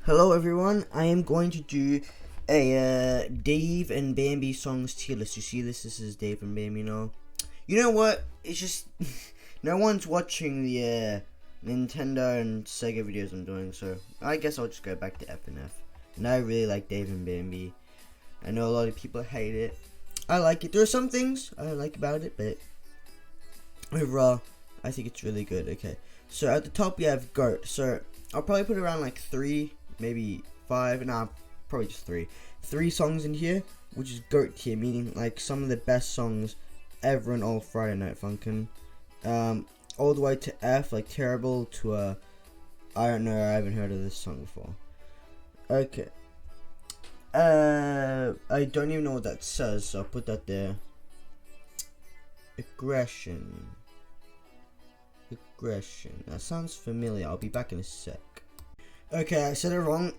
Hello everyone, I am going to do a Dave and Bambi songs tier list. You see this is Dave and Bambi now. You know what, it's just, no one's watching the Nintendo and Sega videos I'm doing, so I guess I'll just go back to F and F. And I really like Dave and Bambi. I know a lot of people hate it. I like it. There are some things I don't like about it, but overall, I think it's really good. Okay, so at the top we have Goat. So I'll probably put around like 3, maybe 5, nah, probably just 3 songs in here, which is GOAT tier, meaning like some of the best songs ever in all Friday Night Funkin'. All the way to F, like Terrible, to I don't know, I haven't heard of this song before. Okay. I don't even know what that says, so I'll put that there. Aggression. That sounds familiar. I'll be back in a sec. Okay, I said it wrong.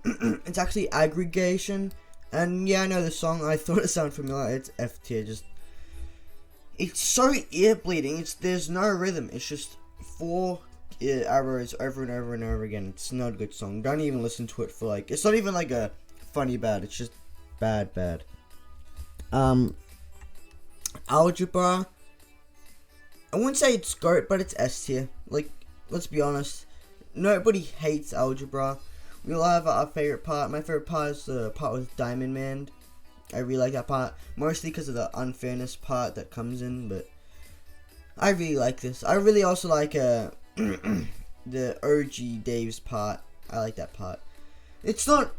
It's actually aggregation. And yeah, I know the song. I thought it sounded familiar. It's F tier. It's so ear bleeding. There's no rhythm. It's just 4 arrows over and over and over again. It's not a good song. Don't even listen to it for like. It's not even like a funny bad. It's just bad. Algebra. I wouldn't say it's GOAT, but it's S tier. Like, let's be honest. Nobody hates Algebra. We all have our favorite part. My favorite part is the part with Diamond Man. I really like that part. Mostly because of the unfairness part that comes in, but I really like this. I really also like the OG Dave's part. I like that part. It's not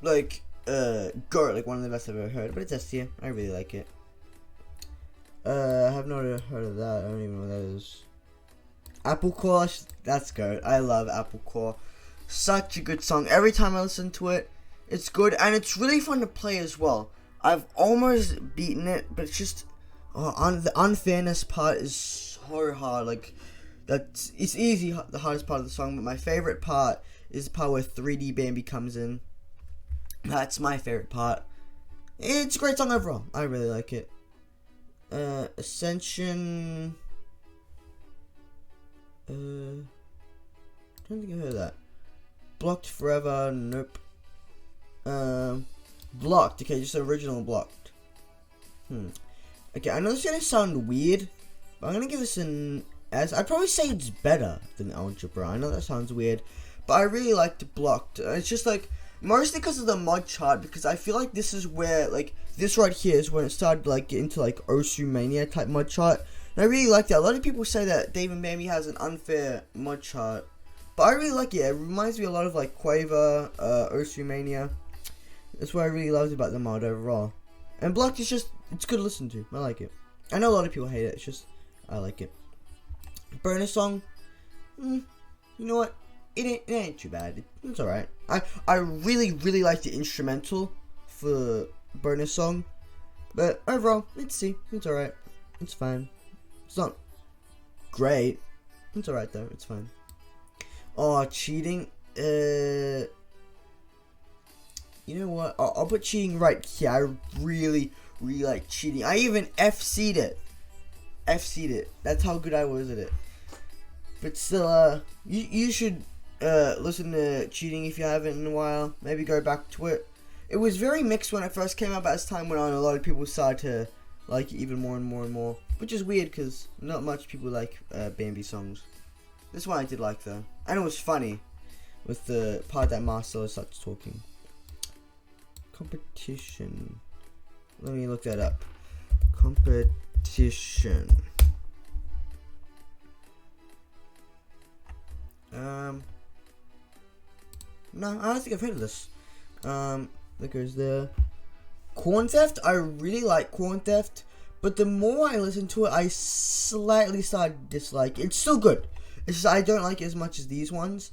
like GOAT, like one of the best I've ever heard, but it's S tier. I really like it. I have not heard of that. I don't even know what that is. Apple Core, that's good. I love Apple Core. Such a good song. Every time I listen to it, it's good, and it's really fun to play as well. I've almost beaten it, but it's just on the unfairness part is so hard. Like it's easy, the hardest part of the song, but my favorite part is the part where 3D Bambi comes in. That's my favorite part. It's a great song overall. I really like it. Ascension. I don't think I heard that. Blocked Forever. Nope. Blocked. Okay, just original Blocked. Okay, I know this is gonna sound weird, but I'm gonna give this an S. I'd probably say it's better than Algebra. I know that sounds weird, but I really liked Blocked. It's just like mostly because of the mod chart, because I feel like this is where like this right here is when it started like get into like Osu Mania type mod chart. And I really like that. A lot of people say that Dave and Bambi has an unfair mod chart, but I really like it. It reminds me a lot of like Quaver, Osu Mania. That's what I really loved about the mod overall. And Blocked is just, it's good to listen to. I like it. I know a lot of people hate it. It's just, I like it. Bonus song, you know what? It ain't too bad. It's alright. I really like the instrumental for bonus song, but overall, it's alright. It's fine. It's not great. It's alright though. It's fine. Oh, cheating. You know what? I'll put cheating right here. I really like cheating. I even FC'd it. That's how good I was at it. But still, you should listen to cheating if you haven't in a while. Maybe go back to it. It was very mixed when it first came out, but as time went on, a lot of people started to like it even more and more. Which is weird, because not much people like Bambi songs. This one I did like, though. And it was funny, with the part that Marcelo starts talking. Competition. Let me look that up. Competition. No, I don't think I've heard of this. There goes the Corn Theft. I really like Corn Theft, but the more I listen to it, I slightly start to dislike it. It's still good. It's just I don't like it as much as these ones.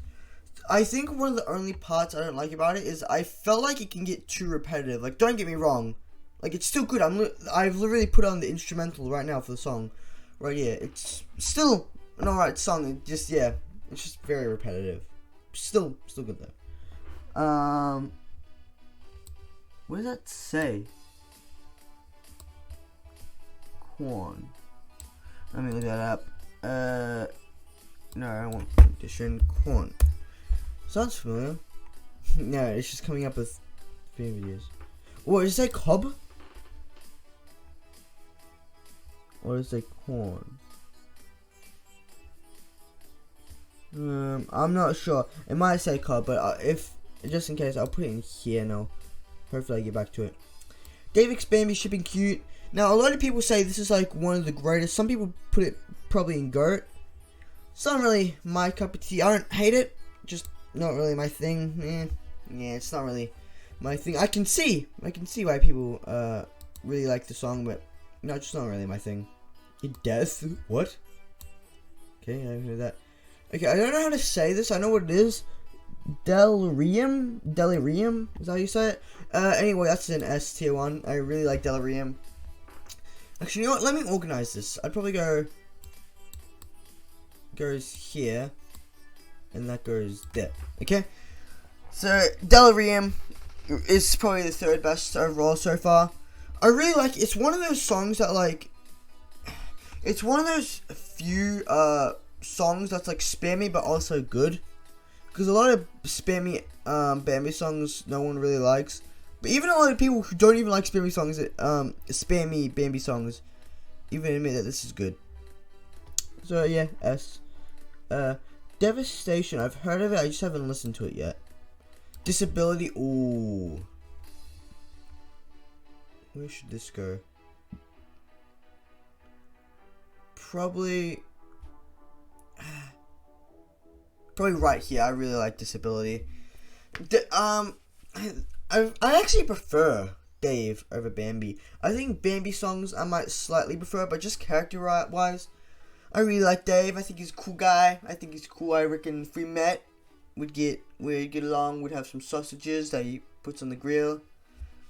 I think one of the only parts I don't like about it is I felt like it can get too repetitive. Like, don't get me wrong. Like, it's still good. I've literally put on the instrumental right now for the song. Right here. It's still an alright song. It just, yeah. It's just very repetitive. Still good though. What does that say? Corn. Let me look that up. No, I don't want competition. Corn. Sounds familiar. No, it's just coming up with videos. What is that, cob? Or is it corn? I'm not sure. It might say cob, but if just in case, I'll put it in here now. Hopefully I get back to it. Dave X Bambi shipping cute. Now a lot of people say this is like one of the greatest. Some people put it probably in GOAT. It's not really my cup of tea. I don't hate it, just not really my thing. Yeah, it's not really my thing. I can see why people really like the song, but no, it's just not really my thing. Death? What? Okay, I haven't heard that. Okay, I don't know how to say this. I know what it is. Delirium? Is that how you say it? Anyway, that's an S tier 1. I really like Delirium. Actually, you know what? Let me organize this. I'd probably goes here, and that goes there. Okay? So, Delirium is probably the third best overall so far. I really like it. It's one of those songs that, like, it's one of those few songs that's like spammy but also good. Because a lot of spammy Bambi songs no one really likes. But even a lot of people who don't even like spammy songs, spammy Bambi songs, even admit that this is good. So yeah, S. Devastation, I've heard of it, I just haven't listened to it yet. Disability, ooh. Where should this go? Probably right here. I really like Disability. I actually prefer Dave over Bambi. I think Bambi songs I might slightly prefer, but just character wise, I really like Dave. I think he's a cool guy. I think he's cool. I reckon if we met, we'd get along. We'd have some sausages that he puts on the grill.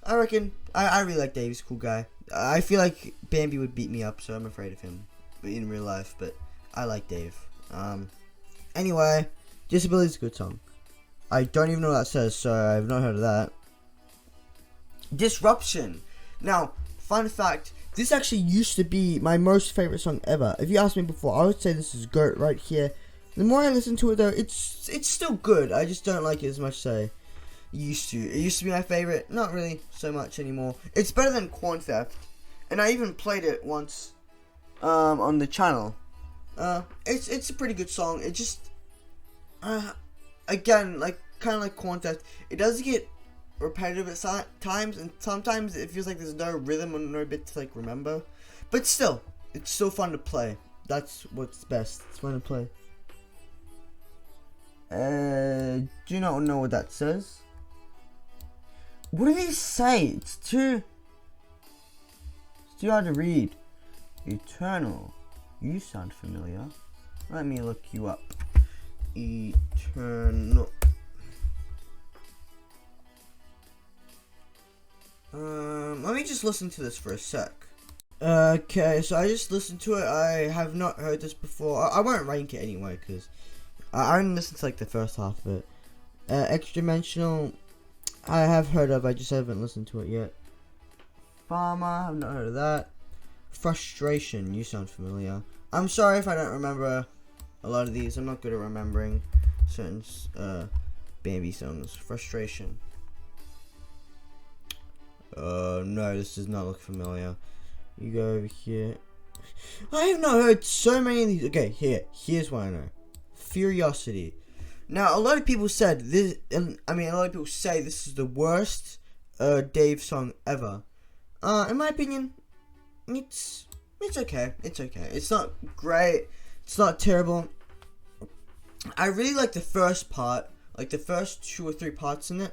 I reckon I really like Dave. He's a cool guy. I feel like Bambi would beat me up, so I'm afraid of him in real life. But I like Dave. Anyway, Disability is a good song. I don't even know what that says, so I've not heard of that. Disruption. Now, fun fact, this actually used to be my most favorite song ever. If you asked me before, I would say this is GOAT right here. The more I listen to it though, it's still good. I just don't like it as much as I used to. It used to be my favorite, not really so much anymore. It's better than Corn Theft, and I even played it once on the channel. It's a pretty good song. It just again, like kind of like Corn Theft, it does get repetitive at times, and sometimes it feels like there's no rhythm or no bit to like remember, but still, it's still fun to play. That's what's best. It's fun to play. Do you not know what that says? What do they say? It's too hard to read. Eternal. You sound familiar. Let me look you up. Eternal. Let me just listen to this for a sec. Okay, so I just listened to it. I have not heard this before. I won't rank it anyway, because I only listened to like the first half of it. Extra Dimensional, I have heard of, I just haven't listened to it yet. Farmer, I've not heard of that. Frustration, you sound familiar. I'm sorry if I don't remember a lot of these. I'm not good at remembering certain Bambi songs. Frustration. No, this does not look familiar. You go over here. I have not heard so many of these. Okay, here's what I know. Furiosity. Now, a lot of people said this, and a lot of people say this is the worst Dave song ever. In my opinion, it's okay. It's okay. It's not great. It's not terrible. I really like the first part, like the first 2 or 3 parts in it.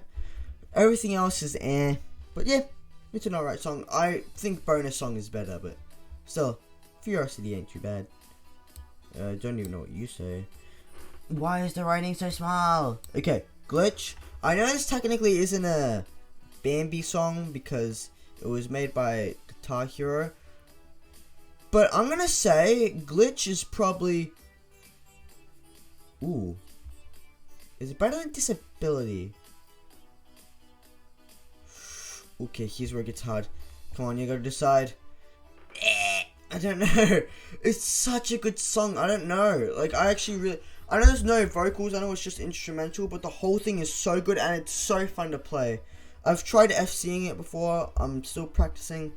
Everything else is eh. But yeah, it's an alright song. I think Bonus Song is better, but still, Furiosity ain't too bad. Don't even know what you say. Why is the writing so small? Okay, Glitch. I know this technically isn't a Bambi song because it was made by Guitar Hero, but I'm gonna say Glitch is probably... Ooh. Is it better than Disability? Okay, here's where it gets hard. Come on, you gotta decide. I don't know. It's such a good song. I don't know. Like, I I know there's no vocals, I know it's just instrumental, but the whole thing is so good and it's so fun to play. I've tried FCing it before, I'm still practicing.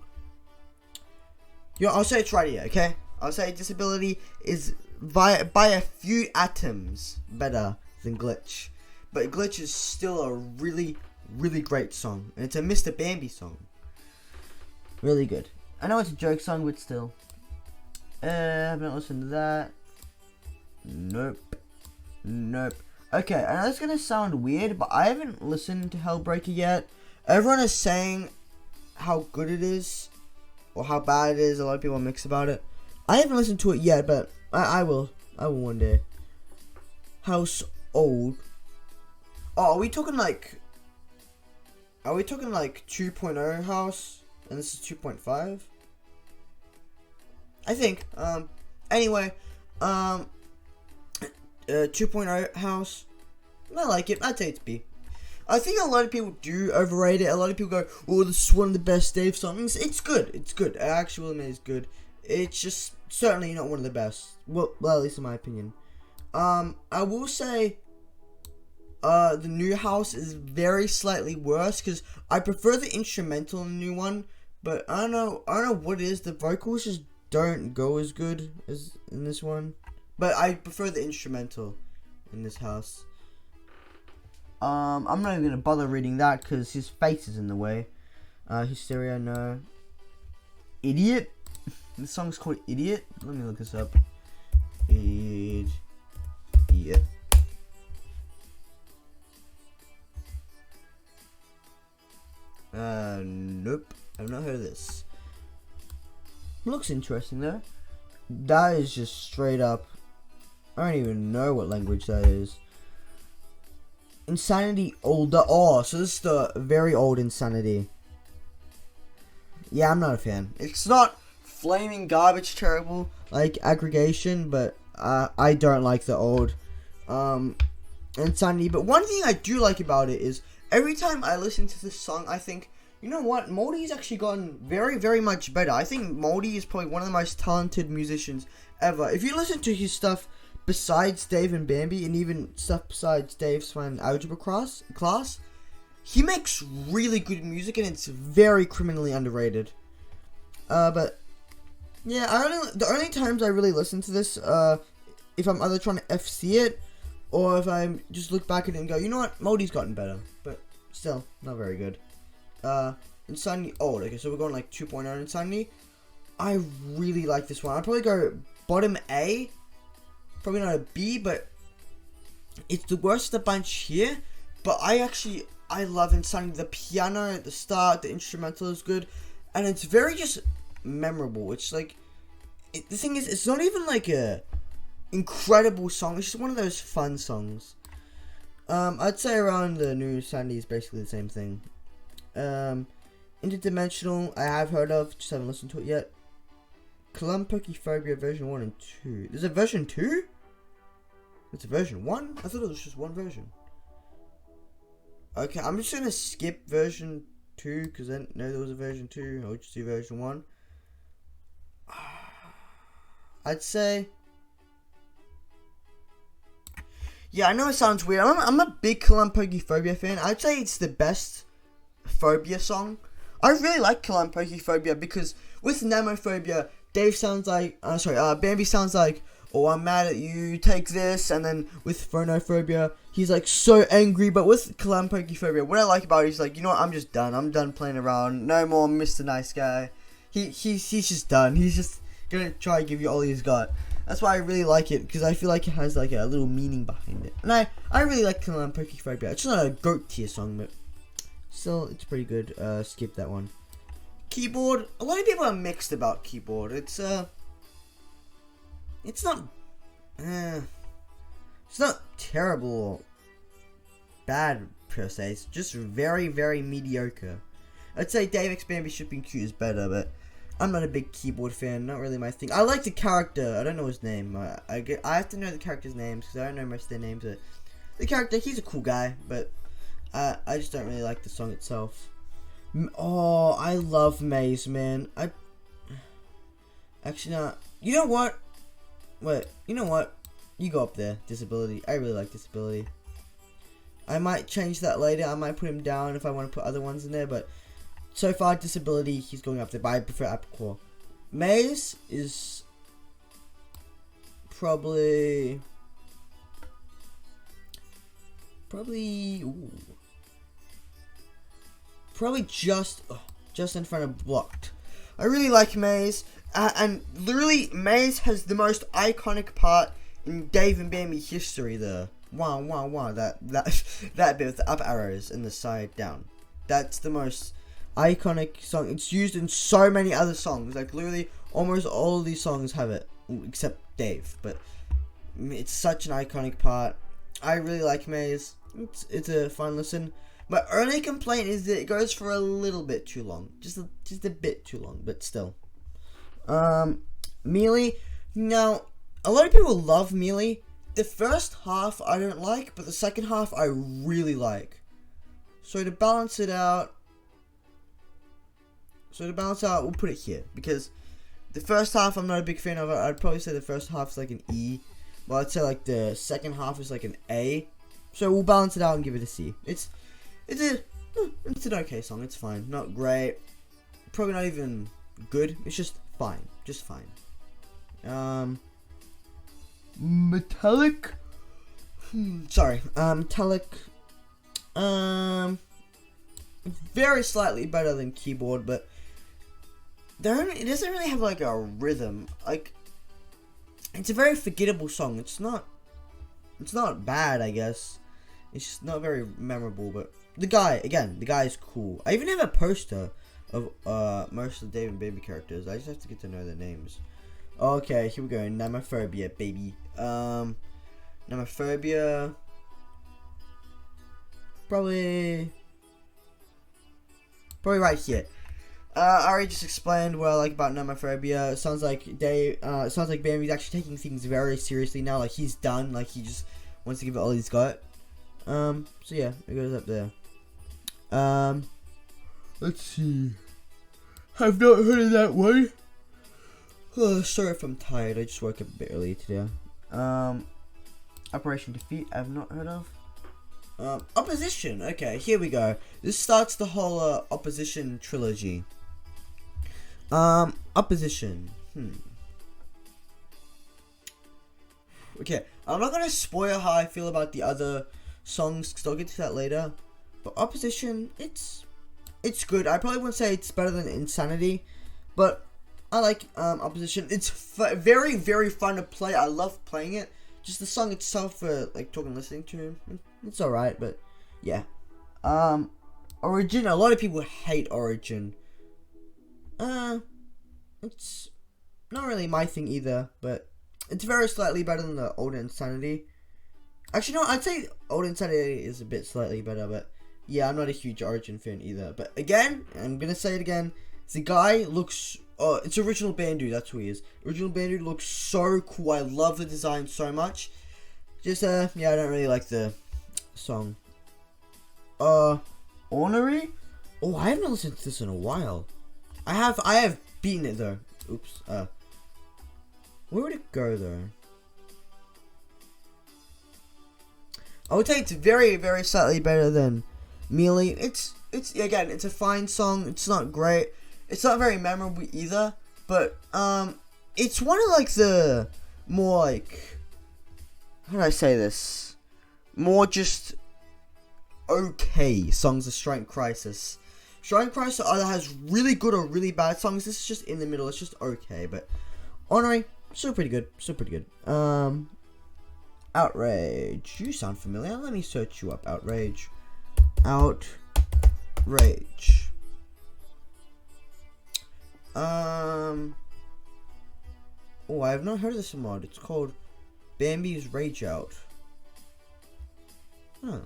I'll say it's right here, okay? I'll say Disability is by a few atoms better than Glitch. But Glitch is still a really, really great song. And it's a Mr. Bambi song. Really good. I know it's a joke song, but still. I haven't listened to that. Nope. Okay, I know it's gonna sound weird, but I haven't listened to Hellbreaker yet. Everyone is saying how good it is, or how bad it is. A lot of people are mixed about it. I haven't listened to it yet, but I will. I will one day. House Old. Oh, are we talking like 2.0 house? And this is 2.5? I think. Anyway, 2.0 house. I like it. I'd say it's B. I think a lot of people do overrate it. A lot of people go, "Oh, this is one of the best Dave songs." It's good. It's good. I actually admit it's good. It's just certainly not one of the best. Well, at least in my opinion. I will say, the new house is very slightly worse because I prefer the instrumental in the new one. But I don't know what it is. The vocals just don't go as good as in this one. But I prefer the instrumental in this house. I'm not even gonna bother reading that because his face is in the way. Hysteria, no. Idiot. This song's called Idiot. Let me look this up. Idiot. Nope. I've not heard of this. Looks interesting though. That is just straight up. I don't even know what language that is. Insanity older. Oh, so this is the very old Insanity. Yeah, I'm not a fan. It's not flaming garbage terrible like Aggregation, but I don't like the old Insanity. But one thing I do like about it is every time I listen to this song, I think, you know what, Moldy's actually gotten very, very much better. I think Moldy is probably one of the most talented musicians ever. If you listen to his stuff besides Dave and Bambi, and even stuff besides Dave's Fun Algebra class, he makes really good music, and it's very criminally underrated. But yeah, the only times I really listen to this, if I'm either trying to FC it, or if I just look back at it and go, you know what, Moldy's gotten better, but still not very good. Insanity old. Okay, so we're going like 2.0 Insanity. I really like this one. I'd probably go bottom A. Probably not a B, but it's the worst of the bunch here. But I love Insanity. The piano at the start, the instrumental is good, and it's very just memorable. It's like, the thing is, it's not even like a incredible song. It's just one of those fun songs. I'd say around the new Insanity is basically the same thing. Interdimensional, I have heard of, just haven't listened to it yet. Phobia version 1 and 2. There's a version 2? It's a version 1? I thought it was just one version. Okay, I'm just gonna skip version 2 because I didn't know there was a version 2. I'll just do version 1. I'd say, yeah, I know it sounds weird. I'm a big Phobia fan. I'd say it's the best Phobia song. I really like Phobia because with Nemophobia, Dave sounds like, Bambi sounds like, "Oh, I'm mad at you, take this," and then with Phonophobia, he's like so angry. But with Phobia, what I like about it, he's like, you know what, I'm just done. I'm done playing around. No more Mr. Nice Guy. He's just done. He's just gonna try to give you all he's got. That's why I really like it, because I feel like it has like a little meaning behind it. And I really like Phobia. It's not a GOAT tier song, but still, it's pretty good. Skip that one. Keyboard. A lot of people are mixed about Keyboard. It's not terrible or bad per se. It's just very, very mediocre. I'd say Dave X Bambi Shipping Q is better, but I'm not a big Keyboard fan. Not really my thing. I like the character. I don't know his name. I have to know the characters' names because I don't know most of their names. But the character, he's a cool guy, but I just don't really like the song itself. Oh, I love Maze, man. Actually, no. You know what? Wait, you know what? You go up there. Disability. I really like Disability. I might change that later. I might put him down if I want to put other ones in there. But so far, Disability, he's going up there. But I prefer Apple. Maze is probably ooh. Probably just in front of Blocked. I really like Maze, and literally Maze has the most iconic part in Dave and Bambi history. The wow, that bit with the up arrows and the side down. That's the most iconic song. It's used in so many other songs. Like literally, almost all of these songs have it, except Dave. But it's such an iconic part. I really like Maze. It's a fun listen. My only complaint is that it goes for a little bit too long. Just a bit too long, but still. Melee. Now, a lot of people love Melee. The first half I don't like, but the second half I really like. So to balance it out, we'll put it here. Because the first half I'm not a big fan of it. I'd probably say the first half is like an E. Well, I'd say like the second half is like an A. So we'll balance it out and give it a C. It's an okay song. It's fine. Not great. Probably not even good. It's just fine. Just fine. Metallic. Sorry. Metallic. Very slightly better than Keyboard, but it doesn't really have like a rhythm. Like, it's a very forgettable song. It's not bad, I guess. It's just not very memorable, but the guy is cool. I even have a poster of most of the Dave and Baby characters. I just have to get to know their names. Okay, here we go. Namophobia, baby. Namophobia. Probably right here. I already just explained what I like about Namophobia. It sounds like Bambi's actually taking things very seriously now. Like he's done. Like he just wants to give it all he's got. So yeah, it goes up there. Let's see. I've not heard of that one. Oh, sorry if I'm tired. I just woke up a bit early today. Operation Defeat. I've not heard of. Opposition. Okay, here we go. This starts the whole Opposition trilogy. Opposition. Okay, I'm not gonna spoil how I feel about the other songs because I'll get to that later. But Opposition, it's good. I probably wouldn't say it's better than Insanity, but I like Opposition. It's very, very fun to play. I love playing it. Just the song itself, like talking, listening to, it's alright. But yeah, Origin. A lot of people hate Origin. It's not really my thing either, but it's very slightly better than the old Insanity. Actually, no, I'd say old Insanity is a bit slightly better, but yeah, I'm not a huge Origin fan either. But again, I'm gonna say it again. The guy looks. Oh, it's Original Bandu. That's who he is. Original Bandu looks so cool. I love the design so much. Just yeah, I don't really like the song. Ornery. Oh, I haven't listened to this in a while. I have beaten it though. Oops. Where would it go though? I would say it's very, very slightly better than Melee. It's again, it's a fine song. It's not great. It's not very memorable either. But it's one of like the more like, how do I say this? More just okay songs of Strike Crisis. Strike Crisis either has really good or really bad songs. This is just in the middle. It's just okay. But Honorary, still pretty good. Still pretty good. Outrage. You sound familiar. Let me search you up. Outrage. Outrage. Oh, I have not heard of this mod. It's called Bambi's Rage Out. Huh.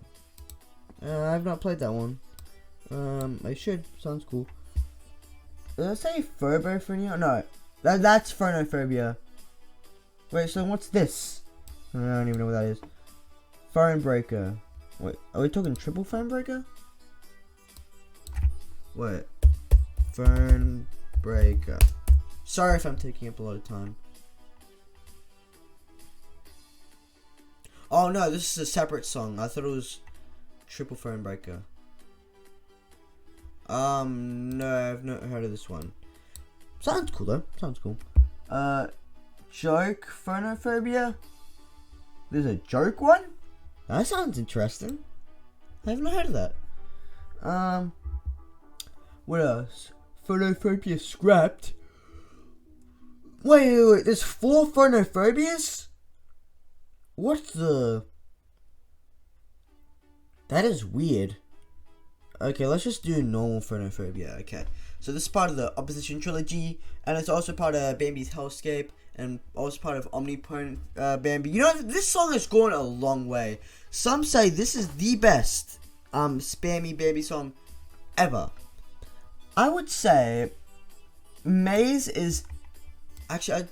I've not played that one. I should. Sounds cool. Did I say Phobophonia? No. That's Phonophobia. Wait, so what's this? I don't even know what that is. Phone Breaker. Wait, are we talking triple Phone Breaker? Wait. Phone Breaker. Sorry if I'm taking up a lot of time. Oh no, this is a separate song. I thought it was Triple Phone Breaker. No, I've not heard of this one. Sounds cool though. Sounds cool. Joke Phonophobia. There's a joke one? That sounds interesting. I haven't heard of that. What else? Phonophobia scrapped. Wait, there's 4 phonophobias? What the? That is weird. Okay, let's just do normal phonophobia. Okay, so this is part of the Opposition trilogy, and it's also part of Bambi's Hellscape, and also part of Omnipotent Bambi. You know, this song has gone a long way. Some say this is the best spammy Bambi song ever. I would say Maze is actually, I'm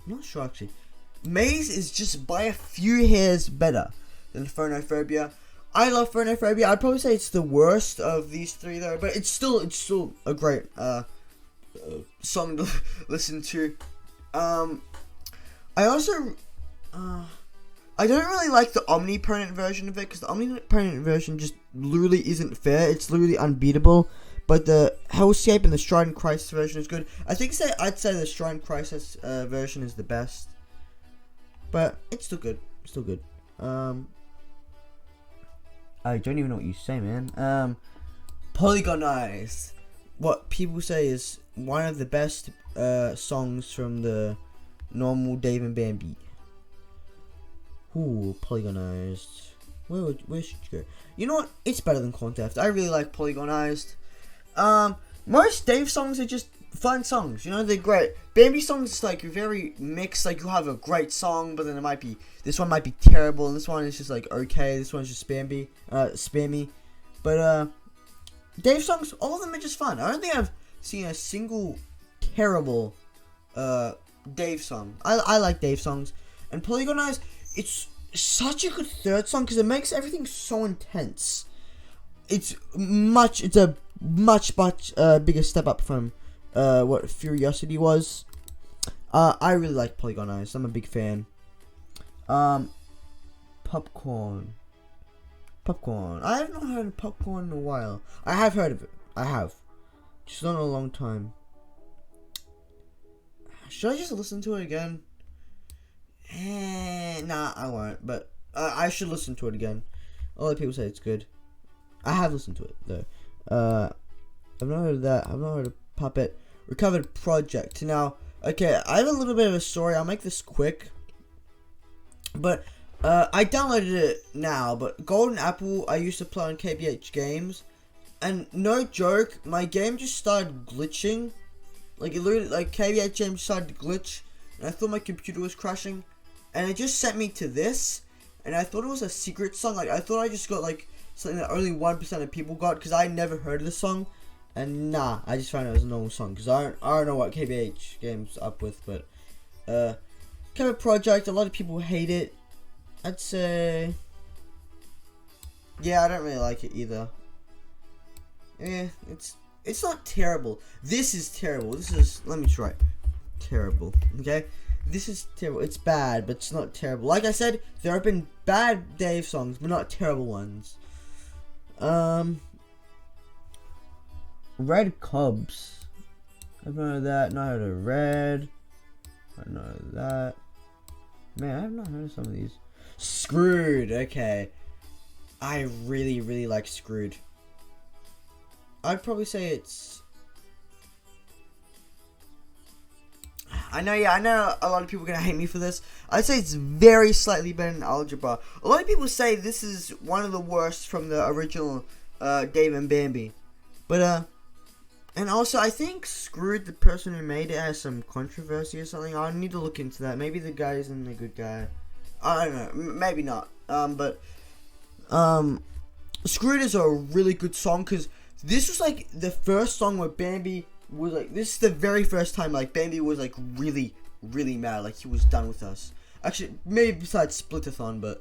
not sure actually. Maze is just by a few hairs better than Phonophobia. I love Phonophobia. I'd probably say it's the worst of these 3 though, but it's still a great song to listen to. I also I don't really like the Omnipotent version of it, because the Omnipotent version just literally isn't fair. It's literally unbeatable. But the Hellscape and the Stride and Crisis version is good. I'd say the Stride and Crisis version is the best. But it's still good. I don't even know what you say, man. Polygonized. What people say is one of the best songs from the normal Dave and Bambi. Ooh, Polygonized. Where should you go? You know what? It's better than Corn Theft. I really like Polygonized. Most Dave songs are just fun songs. You know, they're great. Bambi songs is like very mixed. Like, you have a great song, but then this one might be terrible, and this one is just like okay. This one's just spammy. But Dave songs, all of them are just fun. I don't think I've seen a single terrible Dave song. I like Dave songs, and Polygonized. It's such a good third song because it makes everything so intense. It's a much bigger step up from what Furiosity was. I really like Polygonized. I'm a big fan. Popcorn. I have not heard of Popcorn in a while. I have heard of it. I have. Just not in a long time. Should I just listen to it again? Nah, I won't. But I should listen to it again. A lot of people say it's good. I have listened to it though. I've not heard of that. I've not heard of Puppet. Recovered Project. Now, okay, I have a little bit of a story. I'll make this quick. But I downloaded it now. But Golden Apple, I used to play on KBH Games, and no joke, my game just started glitching. Like, it literally, like, KBH Games started to glitch, and I thought my computer was crashing, and it just sent me to this, and I thought it was a secret song. Like, I thought I just got like something that only 1% of people got, because I never heard of the song. And nah, I just found it was a normal song, because I don't know what KBH Game's up with. But Cover Project, a lot of people hate it. I'd say, yeah, I don't really like it either. Yeah, it's not terrible. This is terrible. This is, let me try, terrible. Okay, this is terrible. It's bad, but it's not terrible. Like I said, there have been bad Dave songs, but not terrible ones. Red Cubs. I've not heard of that. Not heard of Red. I know that. Man, I have not heard of some of these. Screwed. Okay. I really like Screwed. I'd probably say it's, I know a lot of people are gonna hate me for this. I'd say it's very slightly better than Algebra. A lot of people say this is one of the worst from the original Dave and Bambi. But and also I think Screwed, the person who made it, has some controversy or something. I need to look into that. Maybe the guy isn't a good guy. I don't know. Maybe not. But Screwed is a really good song, because this was like the first song where Bambi was like, this is the very first time like Bambi was like really mad, like he was done with us. Actually, maybe besides Splitathon, but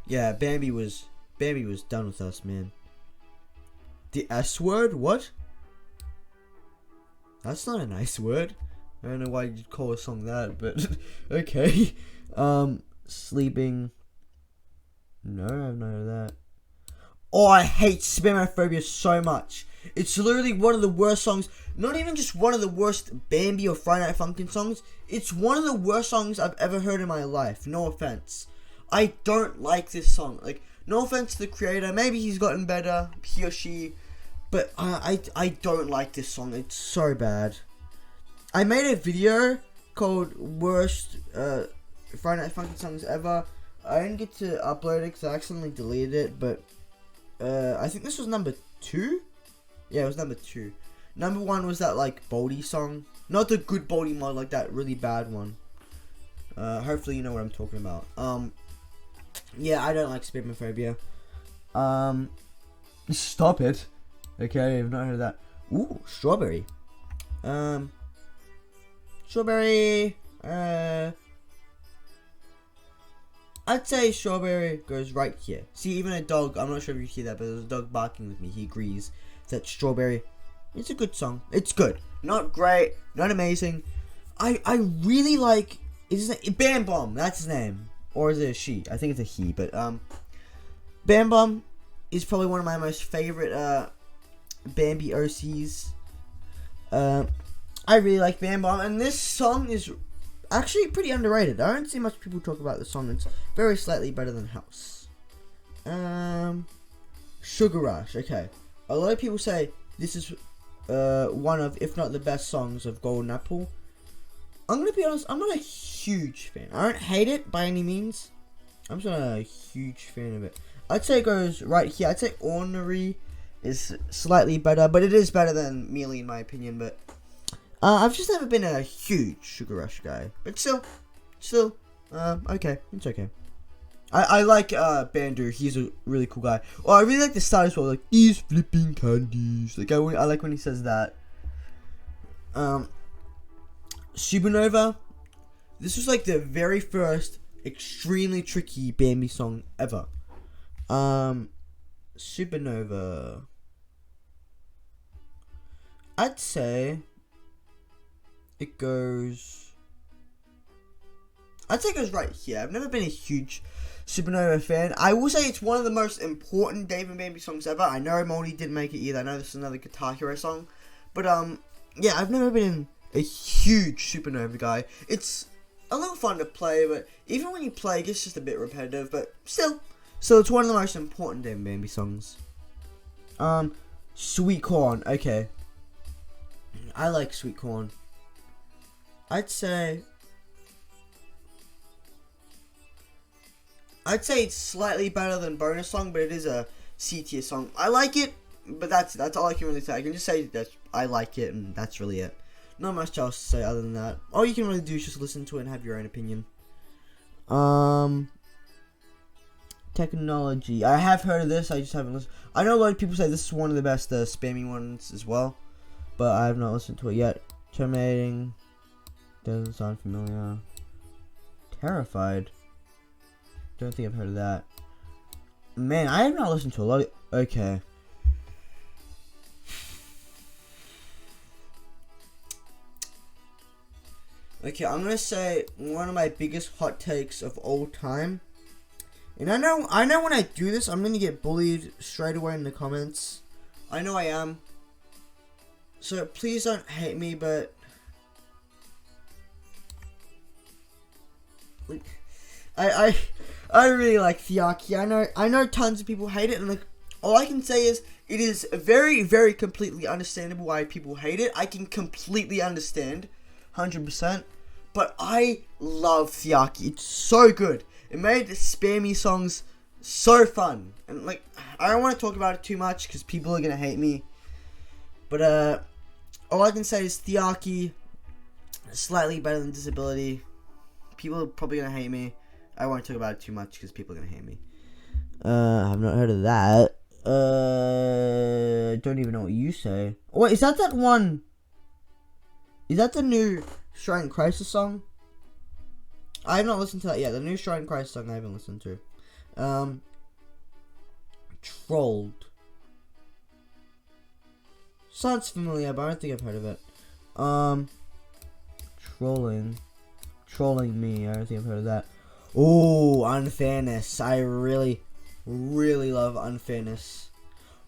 yeah, Bambi was done with us, man. The S word? What? That's not a nice word. I don't know why you'd call a song that, but okay. Sleeping. No, I've not heard of that. Oh, I hate Supernova so much. It's literally one of the worst songs. Not even just one of the worst Bambi or Friday Night Funkin' songs. It's one of the worst songs I've ever heard in my life. No offense. I don't like this song. Like, no offense to the creator. Maybe he's gotten better, he or she. But I don't like this song. It's so bad. I made a video called Worst Friday Night Funkin' Songs Ever. I didn't get to upload it because I accidentally deleted it. But I think this was number 2. Yeah, it was number 2. Number 1 was that, like, Boldy song. Not the good Boldy mod, like that really bad one. Hopefully you know what I'm talking about. Yeah, I don't like Supernova. Stop it. Okay, I've not heard of that. Ooh, Strawberry. Strawberry, I'd say Strawberry goes right here. See, even a dog, I'm not sure if you hear that, but there's a dog barking with me. He agrees that Strawberry, it's a good song. It's good. Not great, not amazing. I really like, is his name, Bam Bam, that's his name. Or is it a she? I think it's a he, but, Bam Bam is probably one of my most favorite, Bambi OCs. I really like Bam Bam, and this song is actually pretty underrated. I don't see much people talk about this song. It's very slightly better than House. Sugar Rush. Okay, a lot of people say this is one of, if not the best songs of Golden Apple. I'm gonna be honest, I'm not a huge fan. I don't hate it by any means. I'm just not a huge fan of it. I'd say it goes right here. I'd say Ornery is slightly better, but it is better than Mealy in my opinion. But I've just never been a huge Sugar Rush guy. But still, okay, it's okay. I like Bandu. He's a really cool guy. Oh, I really like the style as well. Like, these flipping candies. Like, I like when he says that. Supernova. This was like the very first extremely tricky Bambi song ever. Supernova. I'd say it goes right here. I've never been a huge Supernova fan. I will say it's one of the most important Dave and Bambi songs ever. I know Moldy didn't make it either. I know this is another Guitar Hero song. But yeah, I've never been a huge Supernova guy. It's a little fun to play, but even when you play, it gets just a bit repetitive. But still, it's one of the most important Dave and Bambi songs. Sweet Corn. Okay, I like Sweet Corn. I'd say it's slightly better than Bonus Song, but it is a C tier song. I like it, but that's all I can really say. I can just say that I like it, and that's really it. Not much else to say other than that. All you can really do is just listen to it and have your own opinion. Technology. I have heard of this. I just haven't listened. I know a lot of people say this is one of the best spammy ones as well, but I have not listened to it yet. Terminating. Doesn't sound familiar. Terrified. Don't think I've heard of that. Man, I have not listened to a lot of... Okay. Okay, I'm gonna say one of my biggest hot takes of all time. And I know when I do this, I'm gonna get bullied straight away in the comments. I know I am. So please don't hate me, but... like, I really like Thiaki. I know tons of people hate it, and like, all I can say is it is very, very completely understandable why people hate it. I can completely understand, 100%. But I love Thiaki. It's so good. It made the spammy songs so fun. And like, I don't want to talk about it too much because people are gonna hate me. But all I can say is Thiaki, slightly better than Disability. People are probably gonna hate me. I won't talk about it too much because people are gonna hate me. I've not heard of that. Don't even know what you say. Oh, wait, is that one? Is that the new Shrine Crisis song? I have not listened to that yet. The new Shrine Crisis song I haven't listened to. Trolled. Sounds familiar, but I don't think I've heard of it. Trolling Me. I don't think I've heard of that. Oh, Unfairness. I really, really love Unfairness.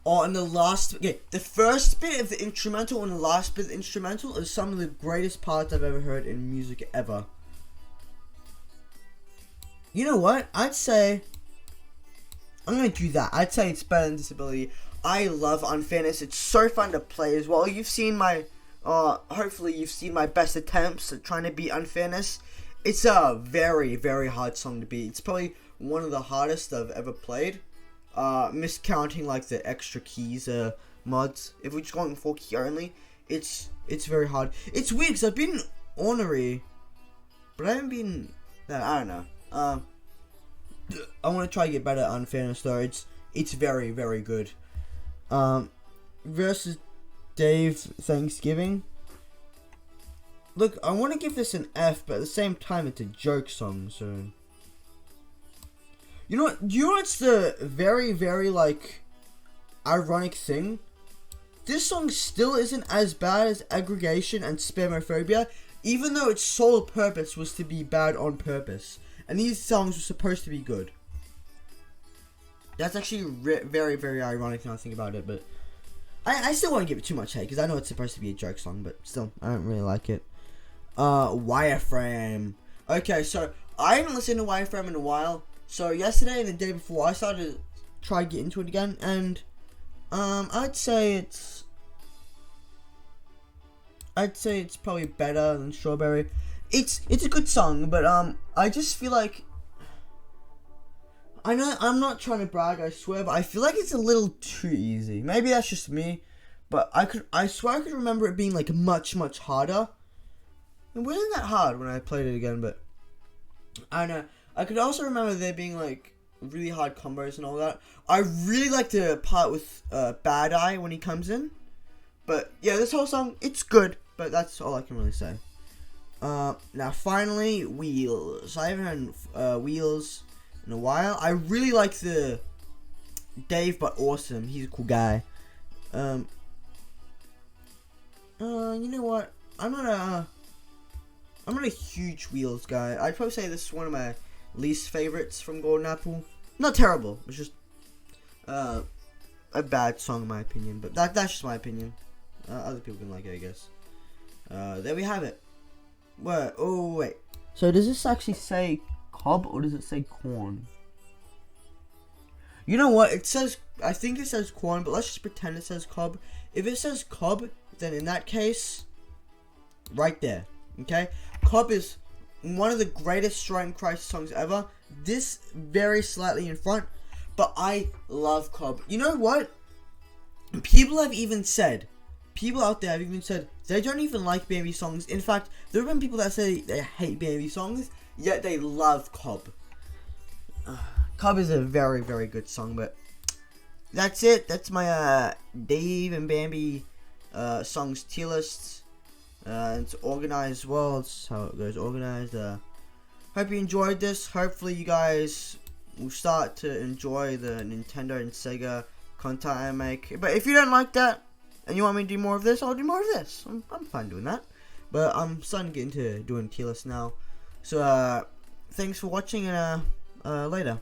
Oh, and the last, okay, the first bit of the instrumental and the last bit of the instrumental is some of the greatest parts I've ever heard in music ever. You know what? I'd say, I'm gonna do that. I'd say it's better than Disability. I love Unfairness. It's so fun to play as well. You've seen my, hopefully you've seen my best attempts at trying to beat Unfairness. It's a very, very hard song to beat. It's probably one of the hardest I've ever played. Miscounting like the extra keys mods. If we're just going 4 key only, it's very hard. It's weird because I've been ornery, but I haven't been. I don't know. I want to try to get better at Unfairness though. It's very, very good. Versus Dave Thanksgiving. Look, I want to give this an F, but at the same time, it's a joke song, so. You know what? What's the very, very, like, ironic thing? This song still isn't as bad as Aggregation and Spamophobia, even though its sole purpose was to be bad on purpose. And these songs were supposed to be good. That's actually very, very ironic now I think about it, but I still won't give it too much hate, because I know it's supposed to be a joke song, but still, I don't really like it. Wireframe. Okay, so, I haven't listened to Wireframe in a while. So yesterday and the day before, I started to try to get into it again, and I'd say it's probably better than Strawberry. It's a good song, but I just feel like, I know I'm not trying to brag, I swear, but I feel like it's a little too easy. Maybe that's just me, but I swear I could remember it being like much harder. It wasn't that hard when I played it again, but I don't know. I could also remember there being like really hard combos and all that. I really like the part with Bad Eye when he comes in. But yeah, this whole song, it's good, but that's all I can really say. Now finally, Wheels. I haven't heard Wheels in a while. I really like the Dave but Awesome. He's a cool guy. You know what? I'm not a huge Wheels guy. I'd probably say this is one of my least favorites from Golden Apple. Not terrible. It's just a bad song in my opinion. But that's just my opinion. Other people can like it, I guess. There we have it. What? Oh wait. So does this actually say cob or does it say corn? You know what? It says. I think it says corn, but let's just pretend it says cob. If it says cob, then in that case, right there. Okay, Cobb is one of the greatest Striking Christ songs ever. This very slightly in front, but I love Cobb. You know what? People out there have even said they don't even like Bambi songs. In fact, there have been people that say they hate Bambi songs, yet they love Cobb. Cobb is a very, very good song, but that's it. That's my Dave and Bambi songs tier list. It's organized well. It's how it goes organized. Hope you enjoyed this. Hopefully you guys will start to enjoy the Nintendo and Sega content I make. But if you don't like that and you want me to do more of this, I'll do more of this. I'm fine doing that. But I'm starting to get into doing tier lists now. So thanks for watching and later.